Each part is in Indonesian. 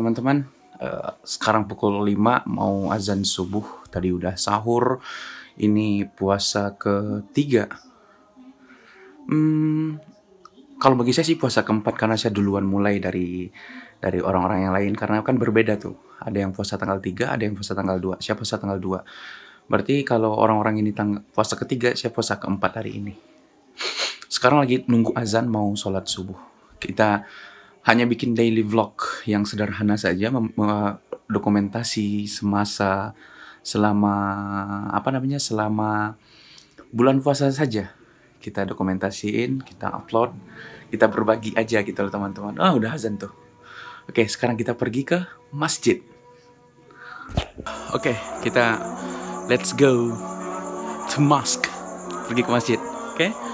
Teman-teman, sekarang pukul 5 mau azan subuh. Tadi udah sahur. Ini puasa ketiga. Kalau bagi saya sih puasa keempat karena saya duluan mulai dari orang-orang yang lain karena kan berbeda tuh. Ada yang puasa tanggal 3, ada yang puasa tanggal 2. Saya puasa tanggal 2. Berarti kalau orang-orang ini puasa ketiga, saya puasa keempat hari ini. Sekarang lagi nunggu azan mau sholat subuh. Kita hanya bikin daily vlog yang sederhana saja, dokumentasi semasa selama selama bulan puasa saja. Kita dokumentasiin, kita upload, kita berbagi aja gitu loh teman-teman. Udah azan tuh. Oke, sekarang kita pergi ke masjid. Oke, kita let's go to mosque. Pergi ke masjid, oke?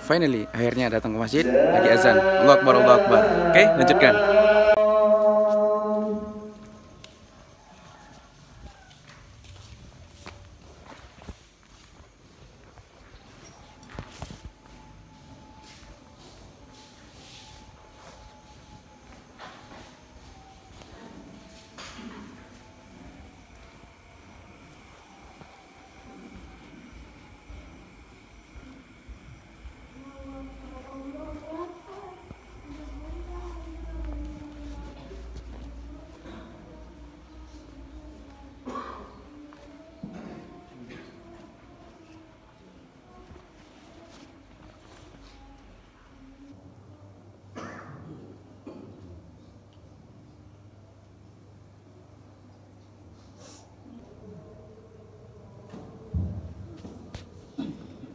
Finally, akhirnya datang ke masjid, lagi azan. Allahu Akbar, Allahu Akbar. Oke, lanjutkan.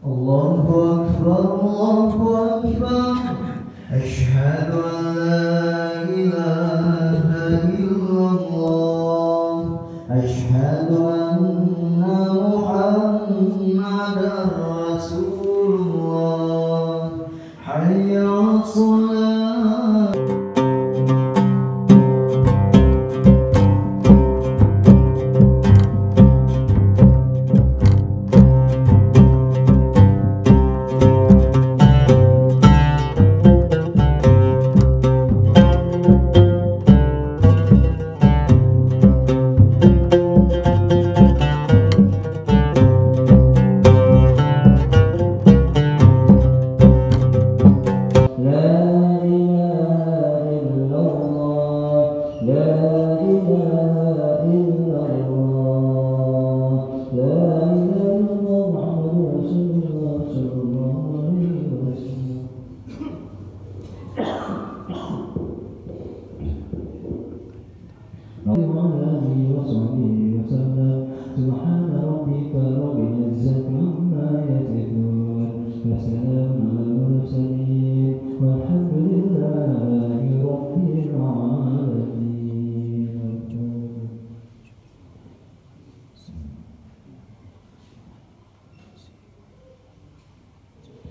Allahu Akbar, Allahu Akbar. Asyhadu an la ilaha illallah. Asyhadu anna Muhammadar Rasulullah. Hayya 'alas shalah.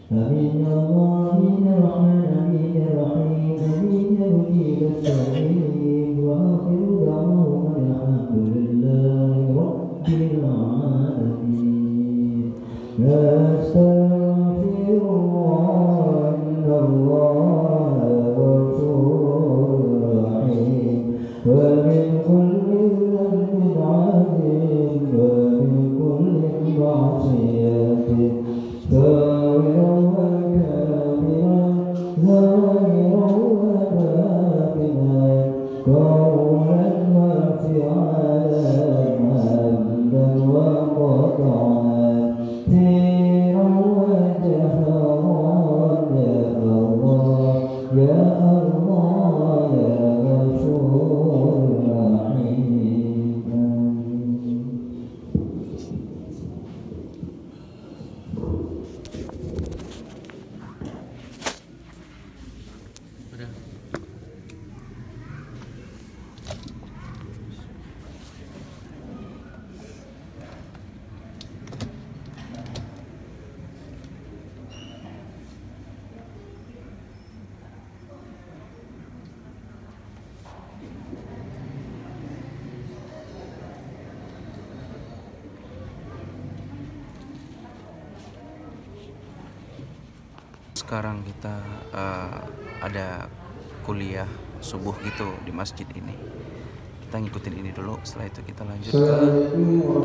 Amin ya Allah, amin ya Rahman, amin ya Rahim, amin ya Mujib as-sa'ilin, wa akhiru da'wahum alhamdulillahi rabbil alamin. Astaghfirullah, innallaha ghafurur rahim, wa min kulli dhanbin 'azim, wa min kulli ma'siyatin sekarang kita ada kuliah subuh gitu di masjid ini. Kita ngikutin ini dulu, setelah itu kita lanjut ke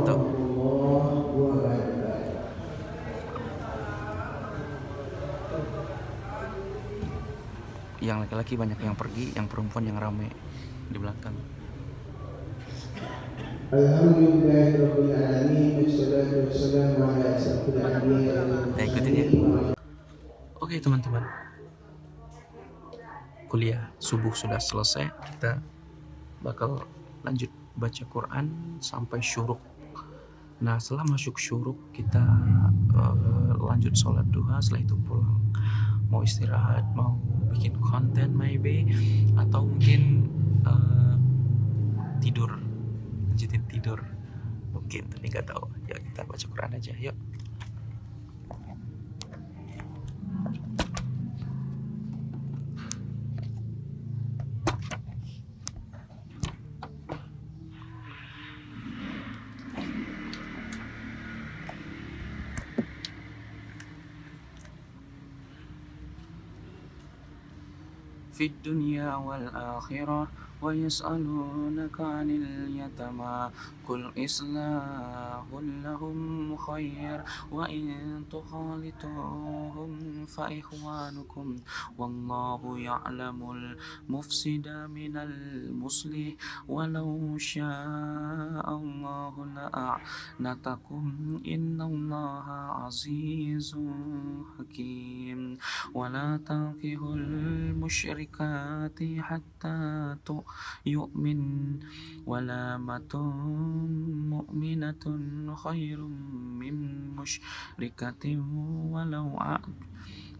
atau yang laki-laki banyak yang pergi, yang perempuan yang rame di belakang. Kita ikutin ya. Oke teman-teman, kuliah subuh sudah selesai. Kita bakal lanjut baca Quran sampai syuruk. Nah setelah masuk syuruk kita lanjut sholat duha. Setelah itu pulang, mau istirahat, mau bikin konten maybe, atau mungkin tidur, lanjutin tidur mungkin, tapi nggak tahu. Ya kita baca Quran aja, yuk. في الدنيا والآخرة ويسألونك عن اليتامى قل إصلاح لهم خير وإن تخالطوهم فإخوانكم والله يعلم المفسد من المصلح ولو شاء الله لأعنتكم إن الله عزيز حكيم ولا تنكحوا المشركات حتى يؤمن ولامة مؤمنة خير من مشركة ولو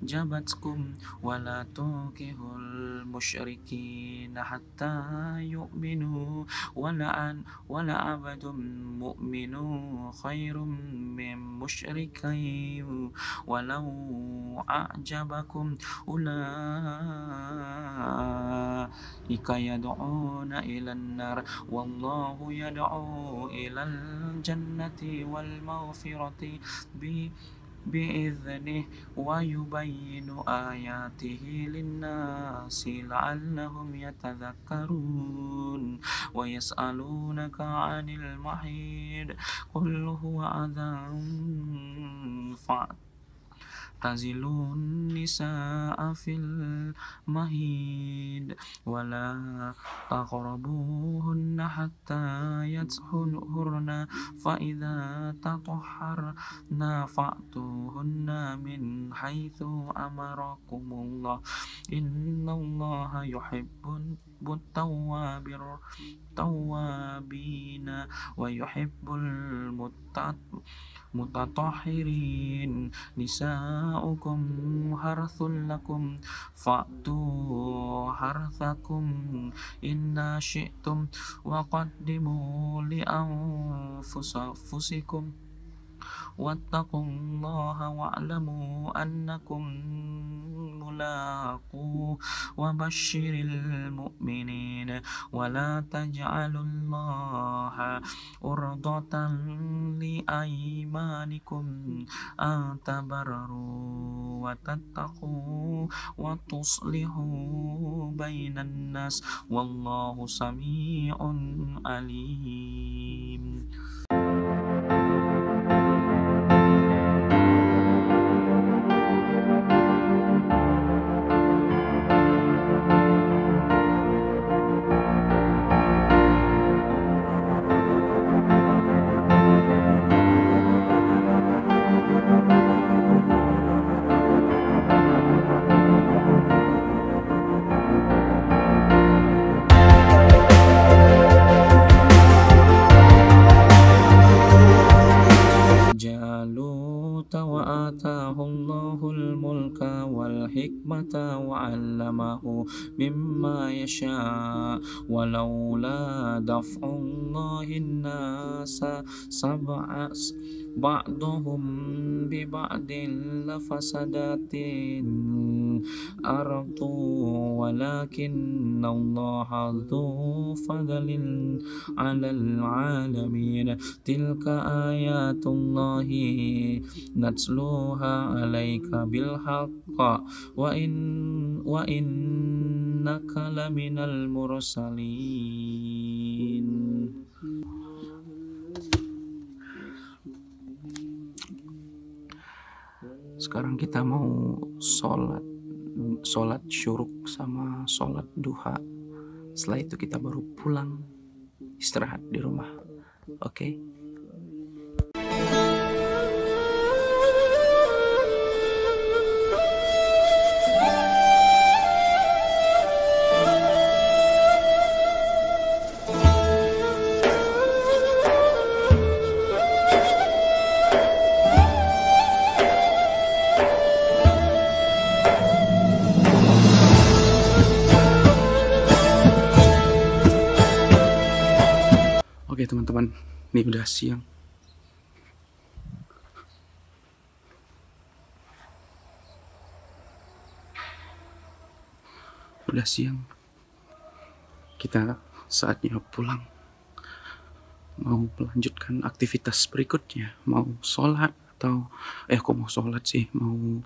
أعجبتكم ولا تنكحوا المشركين حتى يؤمنوا ولعبد مؤمن خير من مشركين ولو أعجبكم أولئك يدعون إلى النار والله يدعو إلى الجنة والمغفرة بإذنه ويبين آياته للناس لعلهم يتذكرون ويسألونك عن المحيض قل هو أذى فاعتزلوا النساء في المهيد ولا تقربوهن حتى يطهرن فإذا تطهرن فأتوهن من حيث أمركم الله إن الله يحب التوابين ويحب المتطهرين نساؤكم حرث لكم فأتوا حرثكم إن شئتم وقدموا لأنفسكم واتقوا الله واعلموا أنكم ملاقوه وبشر المؤمنين ولا تجعلوا الله عرضة لأيمانكم أن تبرروا وتتقوا وتصلحوا بين الناس والله سميع عليم. وآتاه الله الملك والحكمة وعلمه مما يشاء ولولا دفع الله الناس بعضهم ببعض لفسدت أردت ولكن الله ذو فضل على العالمين تلك آيات الله نتلوها عليك بالحق وإنك لمن المرسلين. Sekarang kita mau sholat syuruk sama sholat duha. Setelah itu kita baru pulang istirahat di rumah. Oke? Oke teman-teman, ini udah siang. Udah siang. Kita saatnya pulang. Mau melanjutkan aktivitas berikutnya. Mau sholat atau kok mau sholat sih? Mau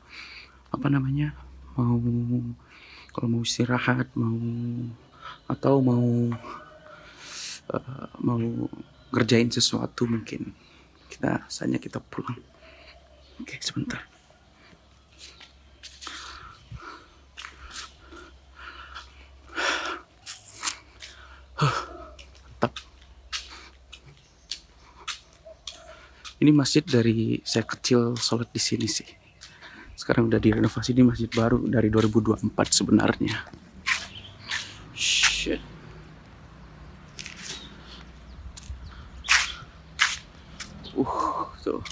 apa namanya? Kalau mau istirahat, atau mau ngerjain sesuatu mungkin. Saatnya kita pulang. Oke, sebentar. Mantap. Ini masjid dari saya kecil sholat di sini sih. Sekarang udah direnovasi, di masjid baru dari 2024 sebenarnya. Shit. Tuh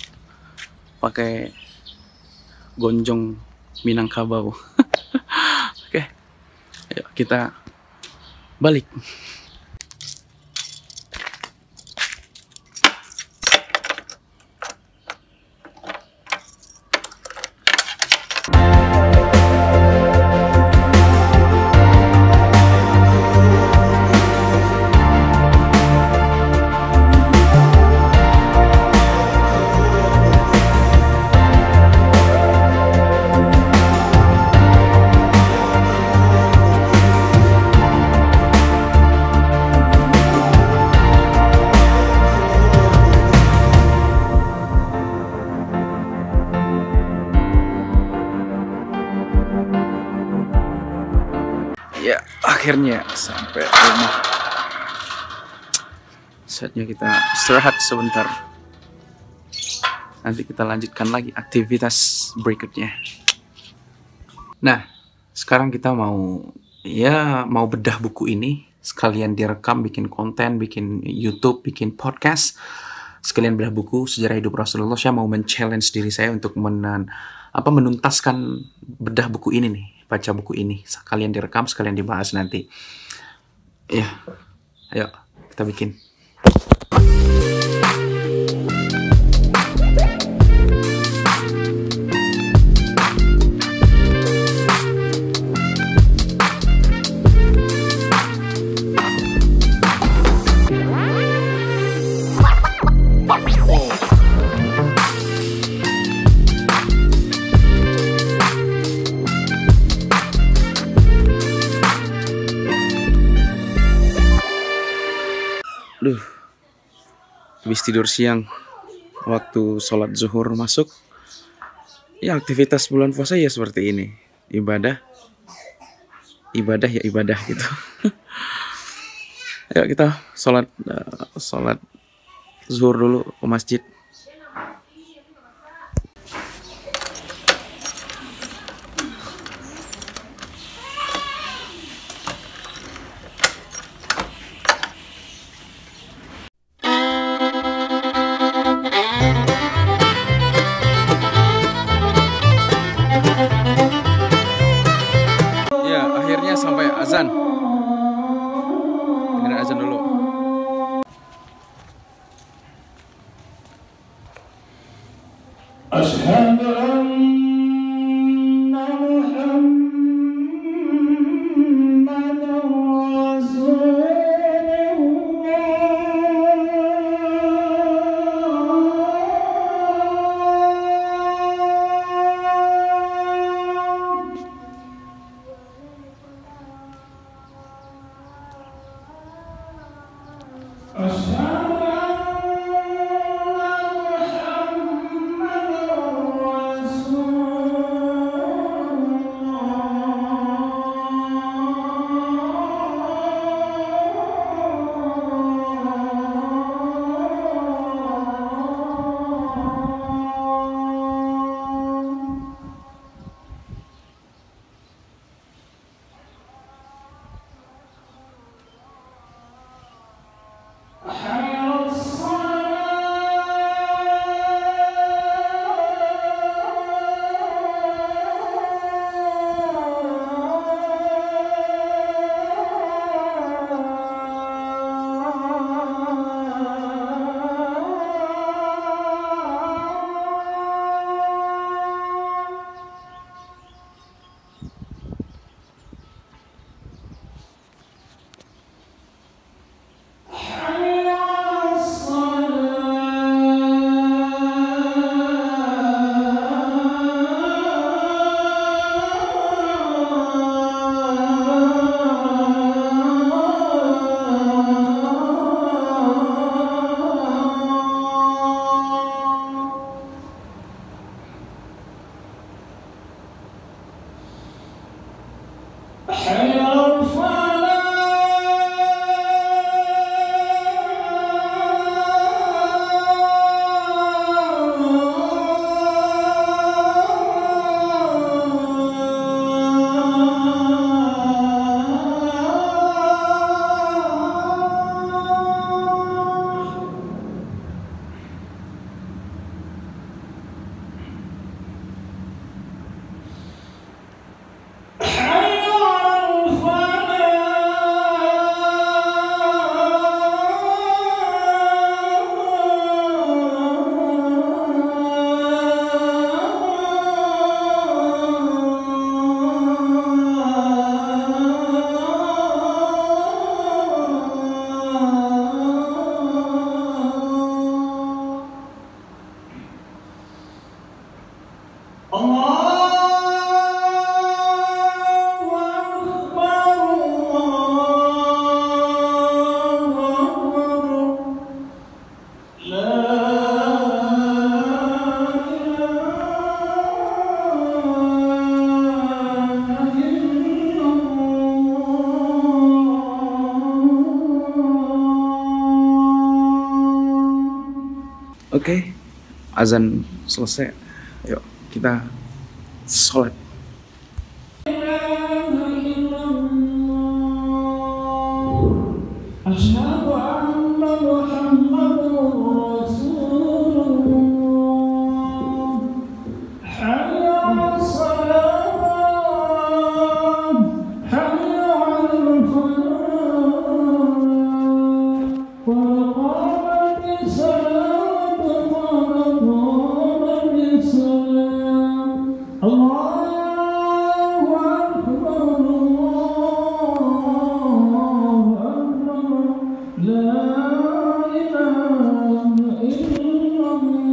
pakai gonjong Minangkabau. Oke, ayo kita balik. Ya, akhirnya sampai rumah. Saatnya kita istirahat sebentar. Nanti kita lanjutkan lagi aktivitas berikutnya. Nah, sekarang kita mau bedah buku ini. Sekalian direkam, bikin konten, bikin YouTube, bikin podcast. Sekalian bedah buku Sejarah Hidup Rasulullah. Saya mau men-challenge diri saya untuk menuntaskan bedah buku ini nih. Baca buku ini, sekalian direkam, sekalian dibahas nanti. Ya, ayo kita bikin. Habis tidur siang, waktu sholat zuhur masuk. Ya, aktivitas bulan puasa ya seperti ini. Ibadah gitu. Ayo kita sholat zuhur dulu ke masjid. Sampai azan. Dengerin azan dulu. Asyhadu anna Muhammad Oke, azan selesai. Yuk kita sholat. أشهد أن محمدا رسول الله حي على الصلاة حي على الفلاح وقامت الصلاة قد قامت الصلاة الله أكبر الله أكبر لا إله إلا الله.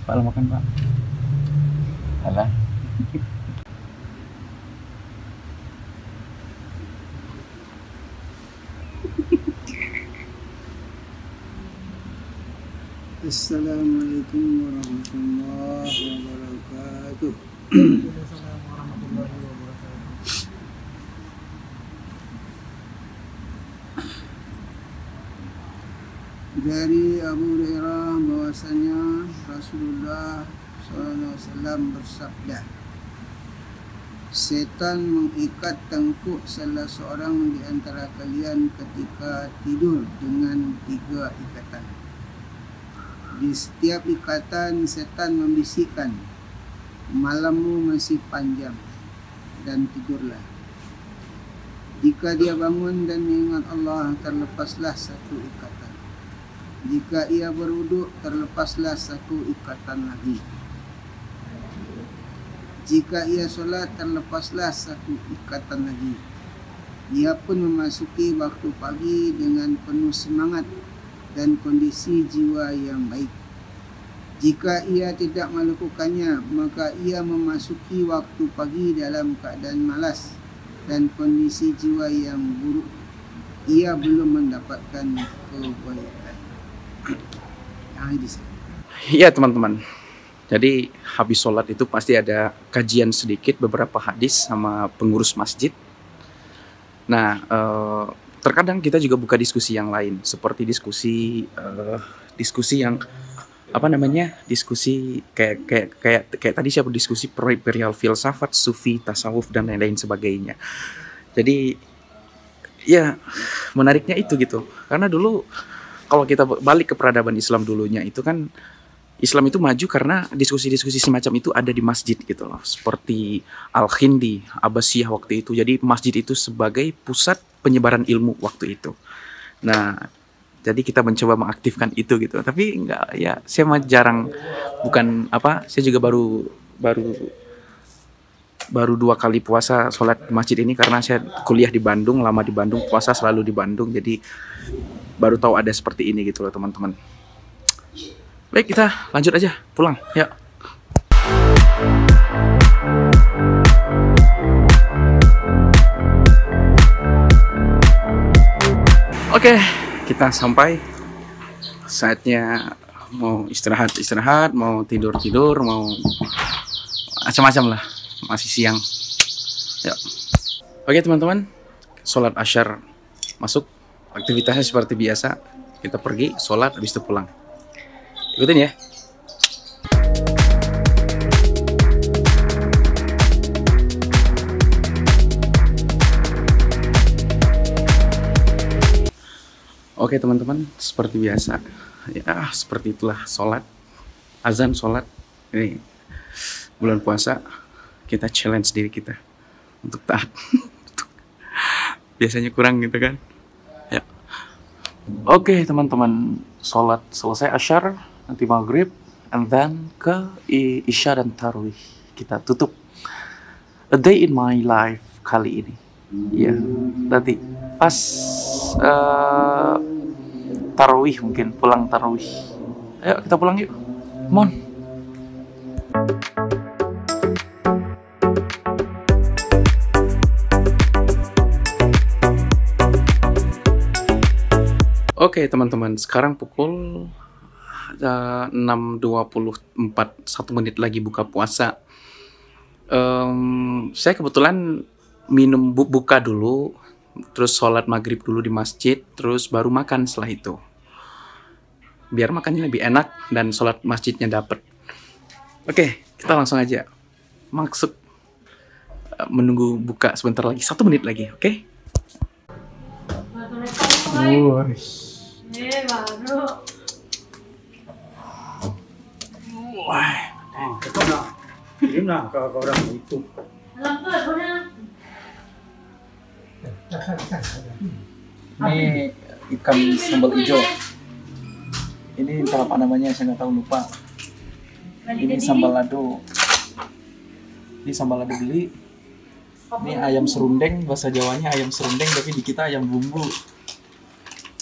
Pak, makan Pak. Alah. Assalamualaikum warahmatullahi wabarakatuh. Dari Abu Hurairah bahwasanya Rasulullah SAW bersabda, setan mengikat tengkuk salah seorang di antara kalian ketika tidur dengan 3 ikatan. Di setiap ikatan setan membisikkan, malammu masih panjang dan tidurlah. Jika dia bangun dan mengingat Allah, terlepaslah satu ikatan. Jika ia berwuduk, terlepaslah satu ikatan lagi. Jika ia solat, terlepaslah satu ikatan lagi. Dia pun memasuki waktu pagi dengan penuh semangat dan kondisi jiwa yang baik. Jika ia tidak melakukannya, maka ia memasuki waktu pagi dalam keadaan malas dan kondisi jiwa yang buruk. Ia belum mendapatkan kebaikan. Iya teman-teman. Jadi habis sholat itu pasti ada kajian sedikit beberapa hadis sama pengurus masjid. Nah, terkadang kita juga buka diskusi yang lain, seperti diskusi yang diskusi kayak tadi siapa diskusi perihal filsafat, sufi, tasawuf dan lain-lain sebagainya. Jadi ya menariknya itu gitu, karena dulu kalau kita balik ke peradaban Islam dulunya itu kan Islam itu maju karena diskusi-diskusi semacam itu ada di masjid gitu loh. Seperti Al-Khindi, Abbasiyah waktu itu. Jadi masjid itu sebagai pusat penyebaran ilmu waktu itu. Nah, jadi kita mencoba mengaktifkan itu gitu. Tapi enggak, ya saya mah jarang, saya juga baru 2 kali puasa sholat di masjid ini karena saya kuliah di Bandung, lama di Bandung, puasa selalu di Bandung. Jadi baru tahu ada seperti ini gitu loh teman-teman. Baik, kita lanjut aja, pulang, ya. Oke, kita sampai. Saatnya mau istirahat, mau tidur, mau macam-macam lah. Masih siang. Ya. Oke teman-teman, sholat asyar masuk. Aktivitasnya seperti biasa. Kita pergi, sholat, habis itu pulang. Ikutin ya. Oke teman-teman, seperti biasa. Ya, seperti itulah sholat. Azan sholat. Ini bulan puasa. Kita challenge diri kita untuk taat. Biasanya kurang gitu kan. Ya. Oke teman-teman, sholat selesai asyar, nanti maghrib, and then ke isya dan tarawih. Kita tutup a day in my life kali ini. Ya, nanti pas tarawih mungkin, pulang tarawih. Ayo kita pulang yuk, come on. Oke teman-teman, sekarang pukul 6.24, 1 menit lagi buka puasa. Saya kebetulan minum buka dulu, terus sholat maghrib dulu di masjid, terus baru makan setelah itu. Biar makannya lebih enak dan sholat masjidnya dapet. Oke, kita langsung aja masuk, menunggu buka sebentar lagi, 1 menit lagi, oke? Baru. Wah, itu nak kirim nak ke orang itu. Ini ikan sambal hijau. Ini entah apa namanya, saya nggak tahu, lupa. Ini sambal lado. Ini sambal lado beli. Ini ayam serundeng, bahasa Jawanya ayam serundeng, tapi di kita ayam bumbu.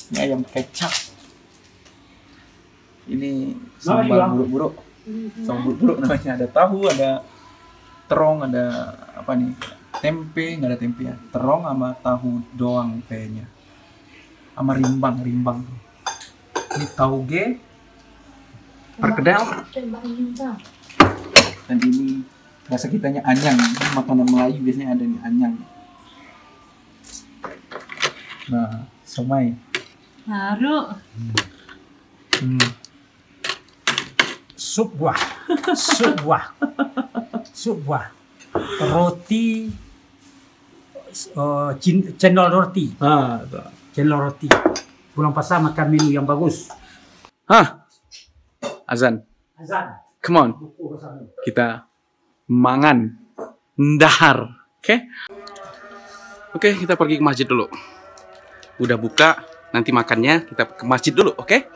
Ini ayam kecap. Ini sambal buruk-buruk. Sambal buruk namanya. Ada tahu, ada terong, ada apa nih? Tempe, nggak ada tempe ya. Terong sama tahu doang kayaknya. Sama rimbang. Ini tauge, perkedel. Dan ini bahasa kitanya anyang. Ini makanan Melayu biasanya ada nih, anyang. Nah, somai. Baru. Sup buah. Roti, cendol roti. Cendol roti. Bulan puasa makan menu yang bagus. Hah? Azan. Come on. Kita mangan. Ndahar. Oke? Oke, kita pergi ke masjid dulu. Udah buka, nanti makannya kita ke masjid dulu, oke?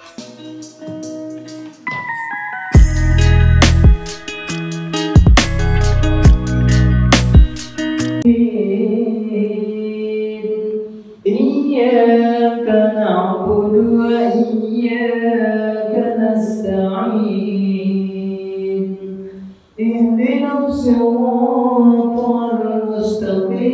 إياك نعبد وإياك نستعين اهدنا الصراط المستقيم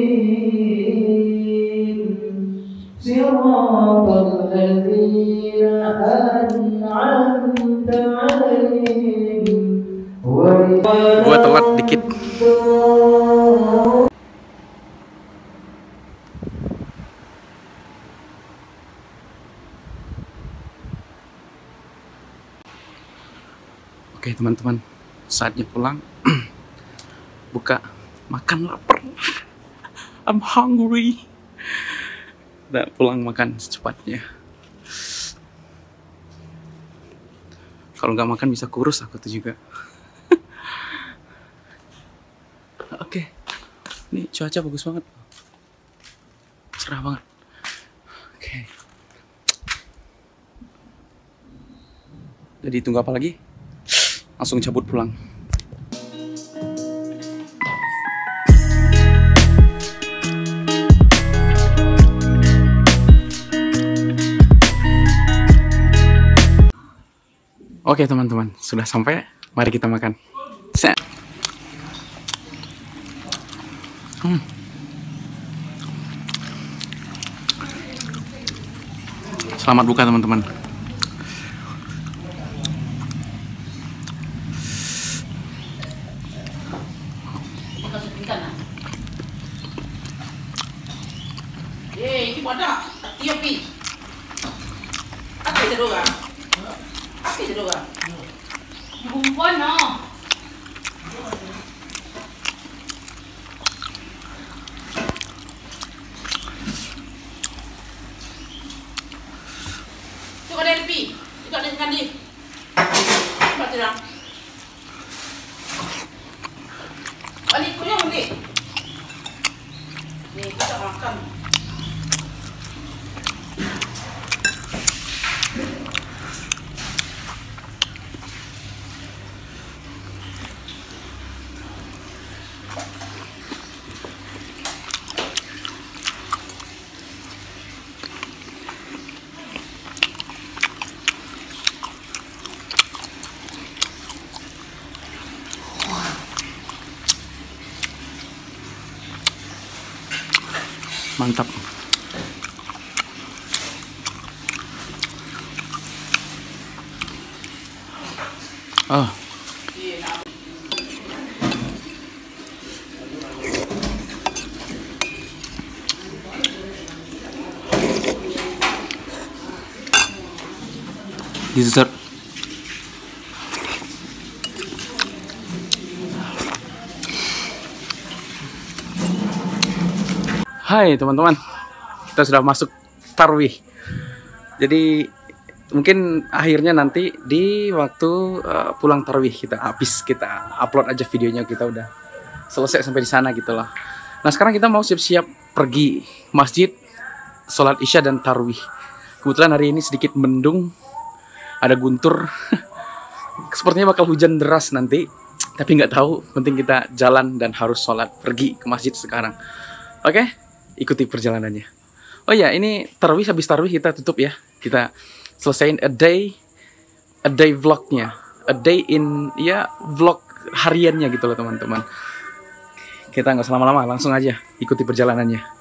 صراط الذين أنعمت عليهم Gua telat dikit. Oke teman-teman, saatnya pulang. Buka, makan, lapar. I'm hungry. Udah pulang makan secepatnya. Kalau nggak makan bisa kurus aku tuh juga. Oke, ini cuaca bagus banget, cerah banget. Oke, jadi tunggu apa lagi? Langsung cabut pulang. Oke teman-teman, sudah sampai. Mari kita makan. Set. Selamat buka teman-teman. Ini pada Tiopi. Apa itu doa? Apa itu doa? Bumbon, no? Itu ada LP. Itu ada kandi. Coba terang. Balik kuyang ni. Ni kita makan. Mantap. Oh. Dessert. Hai teman-teman, kita sudah masuk tarawih. Jadi mungkin akhirnya nanti di waktu pulang tarawih kita upload aja videonya, kita udah selesai sampai di sana gitu lah. Nah sekarang kita mau siap-siap pergi masjid, sholat isya dan tarawih. Kebetulan hari ini sedikit mendung, ada guntur. Sepertinya bakal hujan deras nanti, tapi nggak tahu. Penting kita jalan dan harus sholat, pergi ke masjid sekarang. Oke? Ikuti perjalanannya. Oh ya, ini tarawih, habis tarawih kita tutup ya. Kita selesaiin a day vlognya, a day in ya vlog hariannya gitu loh teman-teman. Kita nggak usah lama-lama, langsung aja ikuti perjalanannya.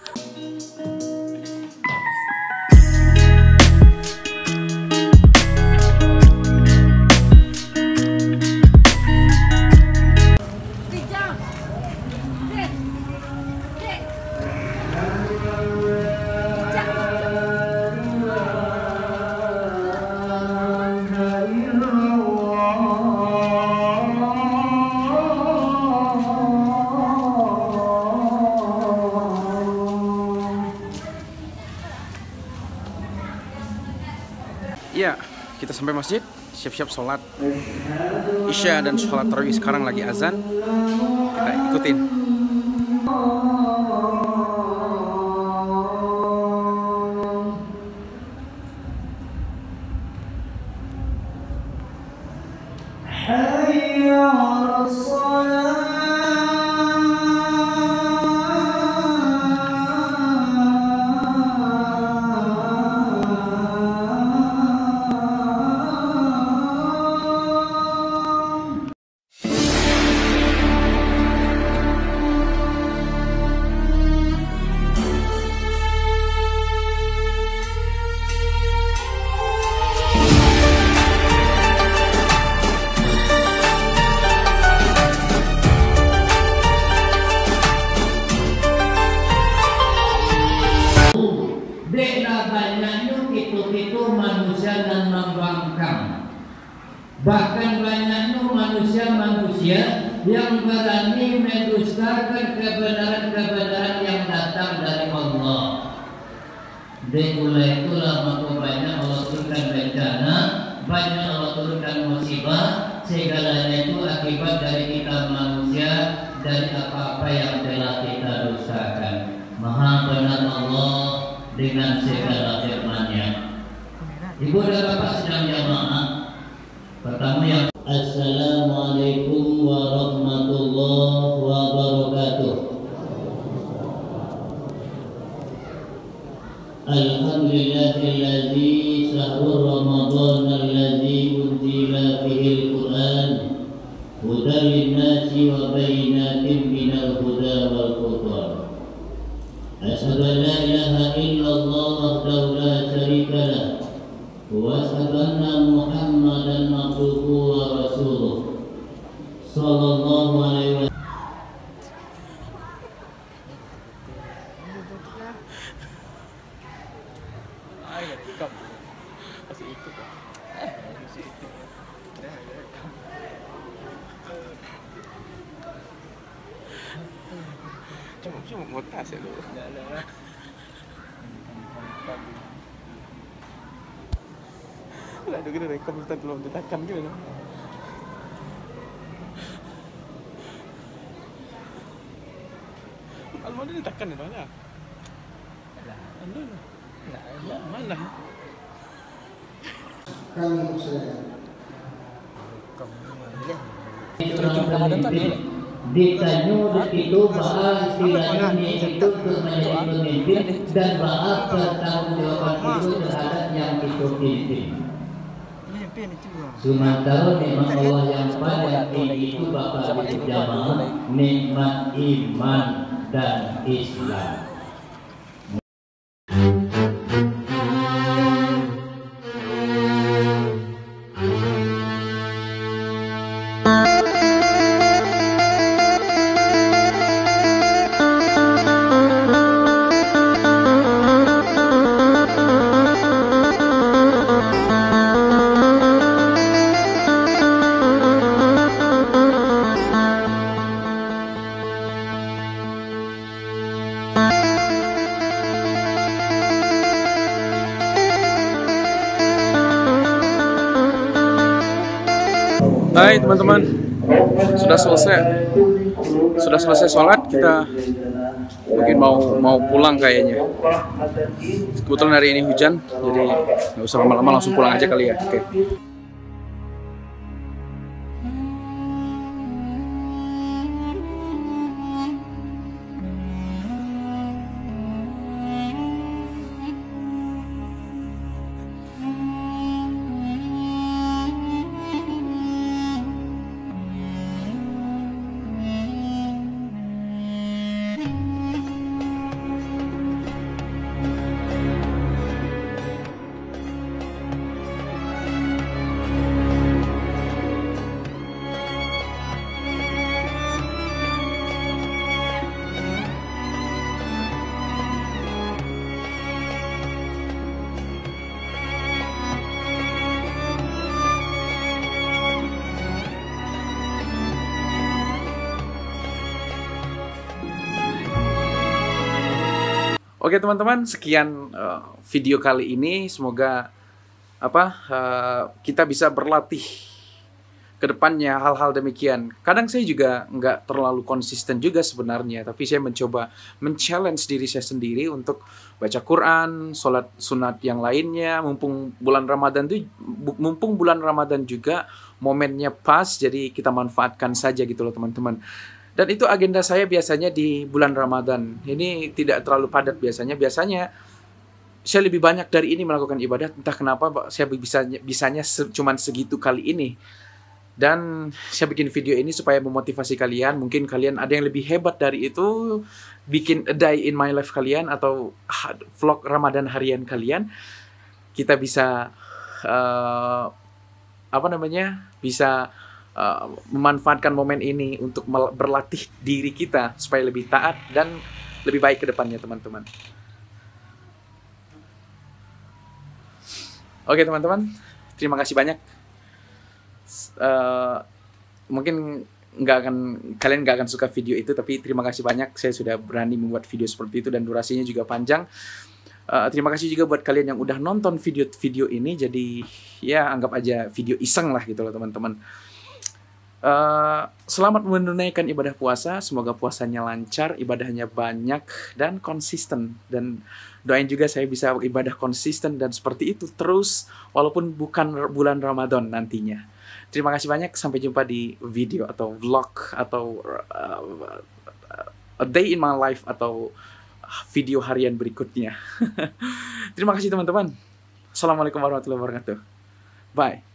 Ya, kita sampai masjid, siap-siap sholat isya dan sholat tarawih. Sekarang lagi azan, kita ikutin. betapa banyaknya itu manusia yang membangkang. Bahkan banyaknya manusia-manusia yang berani mendustakan kebenaran-kebenaran yang datang dari Allah. Dimulai itulah maka banyak Allah turunkan bencana, banyak Allah turunkan musibah, segalanya itu akibat dari kita manusia, dari apa-apa yang telah kita dustakan. Maha benar Allah dengan segala firman-Nya. Ibu dan Bapak sedang jamaah. Pertama yang Assalamualaikum warahmatullahi wabarakatuh. Alhamdulillahilladzi sahur Ramadan alladzi unzila fihi al-Qur'an hudan lin-nasi wa bayyinatin minal huda wal furqan. Asyhadu an la ilaha illallah wahdahu la syarika lah wa asyhadu anna Muhammadan abduhu wa rasuluh sallallahu alaihi wasallam. Cuma mau tas ya dulu. Lah ada gini rekam belum ditekan gitu. Almana ditekan ya mana? Lah, mana? Kami saya. Ditanya itu bahas istilahnya itu menjadi pemimpin dan bahas pertanggungjawaban itu terhadap yang itu pimpin. Sementara memang Allah yang pada itu Bapak Ibu jamaah nikmat iman dan Islam. Hai teman-teman, sudah selesai sholat, kita mungkin mau pulang kayaknya. Kebetulan hari ini hujan, jadi nggak usah lama-lama, langsung pulang aja kali ya. Oke. Oke teman-teman, sekian video kali ini. Semoga kita bisa berlatih ke depannya hal-hal demikian. Kadang saya juga nggak terlalu konsisten juga sebenarnya, tapi saya mencoba men-challenge diri saya sendiri untuk baca Quran, sholat sunat yang lainnya. Mumpung bulan Ramadan juga momennya pas, jadi kita manfaatkan saja gitu loh teman-teman. Dan itu agenda saya biasanya di bulan Ramadan. Ini tidak terlalu padat biasanya. Biasanya saya lebih banyak dari ini melakukan ibadah. Entah kenapa saya bisanya cuman segitu kali ini. Dan saya bikin video ini supaya memotivasi kalian. Mungkin kalian ada yang lebih hebat dari itu. Bikin a day in my life kalian. Atau vlog Ramadan harian kalian. Kita bisa bisa memanfaatkan momen ini untuk berlatih diri kita supaya lebih taat dan lebih baik ke depannya teman-teman. Oke teman-teman, terima kasih banyak. Mungkin kalian nggak akan suka video itu, tapi terima kasih banyak. Saya sudah berani membuat video seperti itu dan durasinya juga panjang. Terima kasih juga buat kalian yang udah nonton video ini. Jadi ya anggap aja video iseng lah gitu loh teman-teman. Selamat menunaikan ibadah puasa. Semoga puasanya lancar, ibadahnya banyak dan konsisten. Dan doain juga saya bisa ibadah konsisten dan seperti itu terus walaupun bukan bulan Ramadan nantinya. Terima kasih banyak. Sampai jumpa di video atau vlog atau a day in my life atau video harian berikutnya. Terima kasih teman-teman. Assalamualaikum warahmatullahi wabarakatuh. Bye.